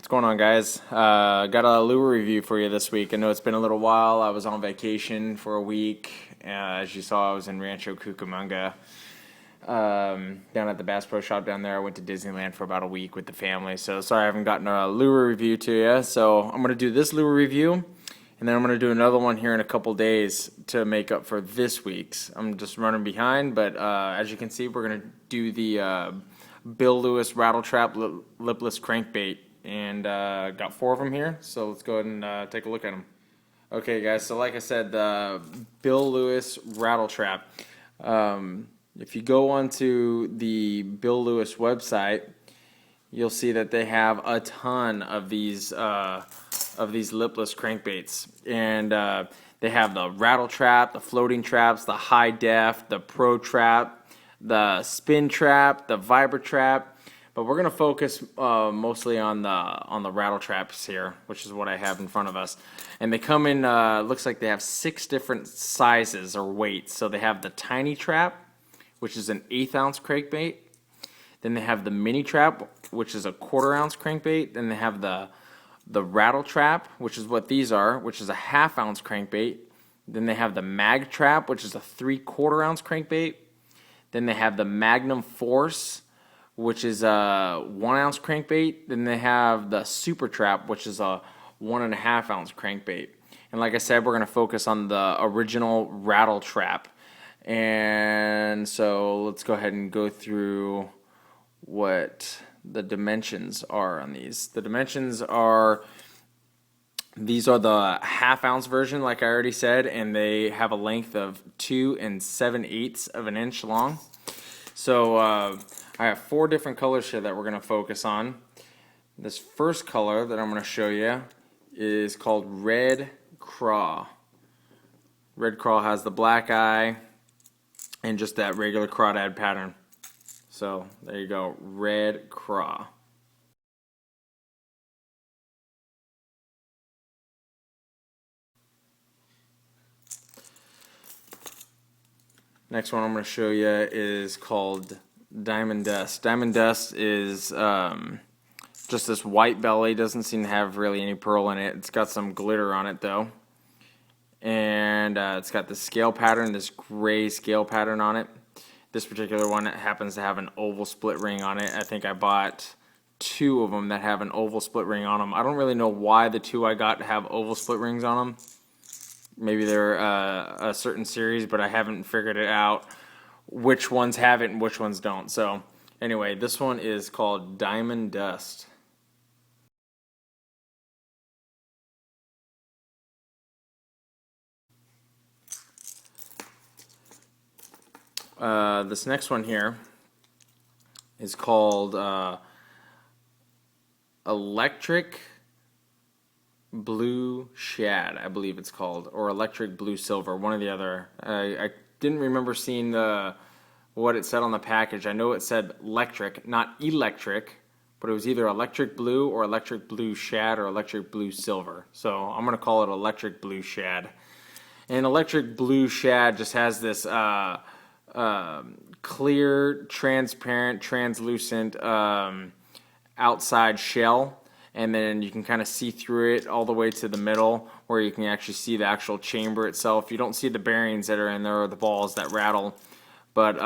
What's going on, guys? Got a lure review for you this week. I know it's been a little while. I was on vacation for a week. As you saw, I was in Rancho Cucamonga, down at the Bass Pro Shop down there. I went to Disneyland for about a week with the family. So sorry I haven't gotten a lure review to you. So I'm going to do this lure review, and then I'm going to do another one here in a couple days to make up for this week's. I'm just running behind, but as you can see, we're going to do the Bill Lewis RattleTrap lipless crankbait, and got 4 of them here, so let's go ahead and take a look at them. Okay, guys, so like I said, the Bill Lewis RattleTrap. If you go onto the Bill Lewis website, you'll see that they have a ton of these lipless crankbaits, and they have the RattleTrap, the floating traps, the high def, the Pro Trap, the spin trap, the vibra trap. But we're going to focus mostly on the rattle traps here, which is what I have in front of us. And they come in, looks like they have 6 different sizes or weights. So they have the tiny trap, which is an 1/8 ounce crankbait. Then they have the mini trap, which is a 1/4 ounce crankbait. Then they have the rattle trap, which is what these are, which is a 1/2 ounce crankbait. Then they have the mag trap, which is a 3/4 ounce crankbait. Then they have the Magnum Force, which is a 1 ounce crankbait. Then they have the Super Trap, which is a 1.5 ounce crankbait. And like I said, we're going to focus on the original Rattle Trap. And so let's go ahead and go through what the dimensions are on these. The dimensions are, these are the 1/2 ounce version, like I already said, and they have a length of 2 7/8 of an inch long. So I have 4 different colors here that we're going to focus on. This first color that I'm going to show you is called Red Craw. Red Craw has the black eye and just that regular crawdad pattern. So there you go, Red Craw. Next one I'm going to show you is called Diamond Dust. Diamond Dust is just this white belly, doesn't seem to have really any pearl in it. It's got some glitter on it though. And it's got this scale pattern, this gray scale pattern on it. This particular one happens to have an oval split ring on it. I think I bought 2 of them that have an oval split ring on them. I don't really know why the 2 I got have oval split rings on them. Maybe they're a certain series, but I haven't figured it out which ones have it and which ones don't. So anyway, this one is called Diamond Dust. This next one here is called Electric Blue Shad, I believe it's called, or Electric Blue Silver, one or the other. I didn't remember seeing what it said on the package. I know it said electric, not electric, but it was either Electric Blue or Electric Blue Shad or Electric Blue Silver. So I'm going to call it Electric Blue Shad. And Electric Blue Shad just has this clear, transparent, translucent outside shell. And then you can kind of see through it all the way to the middle where you can actually see the actual chamber itself. You don't see the bearings that are in there or the balls that rattle, but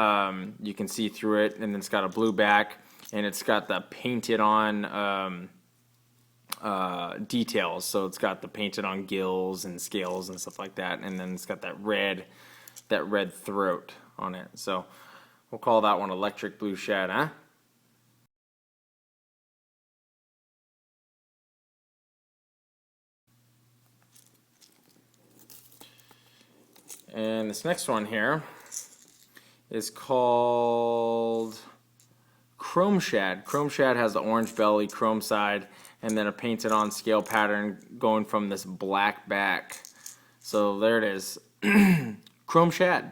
you can see through it. And then it's got a blue back, and it's got the painted on details. So it's got the painted on gills and scales and stuff like that. And then it's got that red throat on it. So we'll call that one Electric Blue Shad, huh? And this next one here is called Chrome Shad. Chrome Shad has the orange belly, chrome side, and then a painted on scale pattern going from this black back. So there it is. Chrome Shad.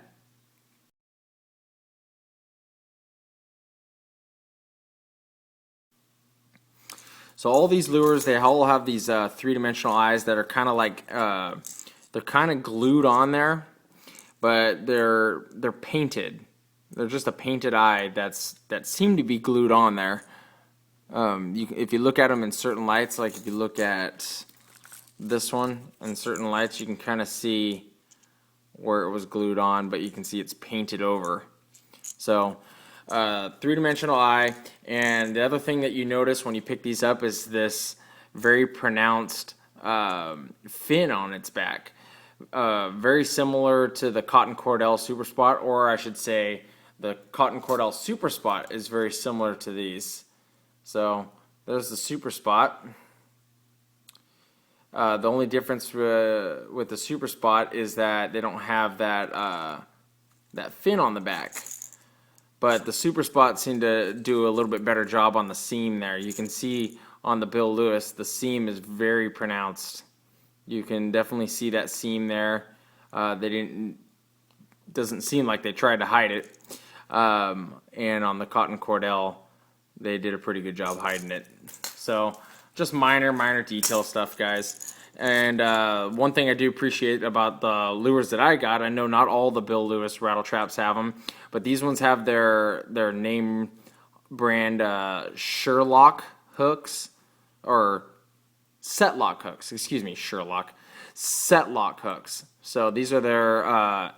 So all these lures, they all have these 3-dimensional eyes that are kind of like, they're kind of glued on there, but they're painted. They're just a painted eye that seem to be glued on there. If you look at them in certain lights, like if you look at this one in certain lights, you can kind of see where it was glued on, but you can see it's painted over. So three-dimensional eye. And the other thing that you notice when you pick these up is this very pronounced fin on its back. Very similar to the Cotton Cordell Super Spot, or I should say the Cotton Cordell Super Spot is very similar to these. So there's the Super Spot. The only difference with the Super Spot is that they don't have that fin on the back. But the Super Spot seemed to do a little bit better job on the seam there. You can see on the Bill Lewis, the seam is very pronounced. You can definitely see that seam there. Doesn't seem like they tried to hide it. And on the Cotton Cordell, they did a pretty good job hiding it. So just minor detail stuff, guys. And one thing I do appreciate about the lures that I got, I know not all the Bill Lewis rattle traps have them, but these ones have their name brand Sherlock hooks, or Setlock hooks, excuse me, Sherlock. Setlock hooks. So these are their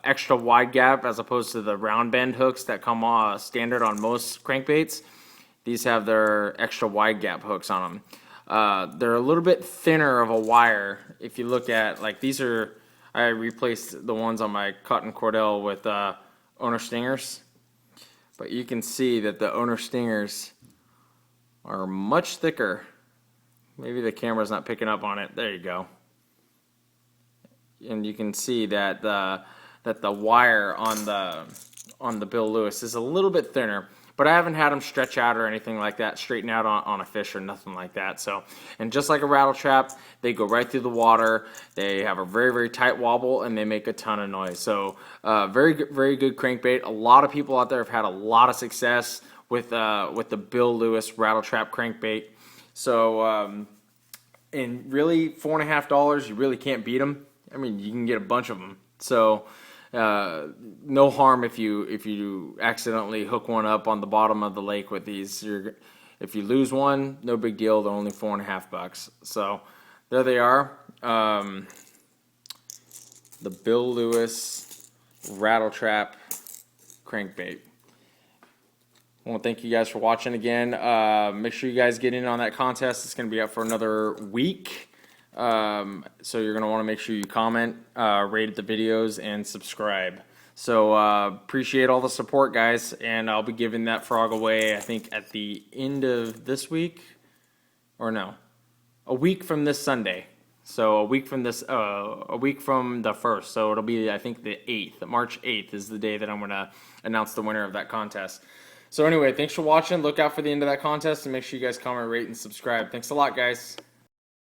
extra wide gap as opposed to the round bend hooks that come standard on most crankbaits. These have their extra wide gap hooks on them. They're a little bit thinner of a wire. If you look at, like, these are, I replaced the ones on my Cotton Cordell with owner stingers. But you can see that the owner stingers are much thicker. Maybe the camera's not picking up on it. There you go. And you can see that the wire on the Bill Lewis is a little bit thinner. But I haven't had them stretch out or anything like that, straighten out on a fish or nothing like that. So, and just like a rattle trap, they go right through the water. They have a very tight wobble, and they make a ton of noise. So, very good crankbait. A lot of people out there have had a lot of success with the Bill Lewis rattle trap crankbait. So, and really $4.50, you really can't beat them. I mean, you can get a bunch of them. So. No harm if you accidentally hook one up on the bottom of the lake with these. If you lose one, no big deal. They're only $4.50. So there they are. The Bill Lewis rattle trap crankbait. I want to thank you guys for watching again. Make sure you guys get in on that contest. It's going to be up for another week. So you're going to want to make sure you comment, rate the videos, and subscribe. So appreciate all the support, guys, and I'll be giving that frog away, I think, at the end of this week, or no, a week from this Sunday. So a week from the 1st. So it'll be, I think, the 8th. March 8th is the day that I'm going to announce the winner of that contest. So anyway, thanks for watching. Look out for the end of that contest, and make sure you guys comment, rate, and subscribe. Thanks a lot, guys.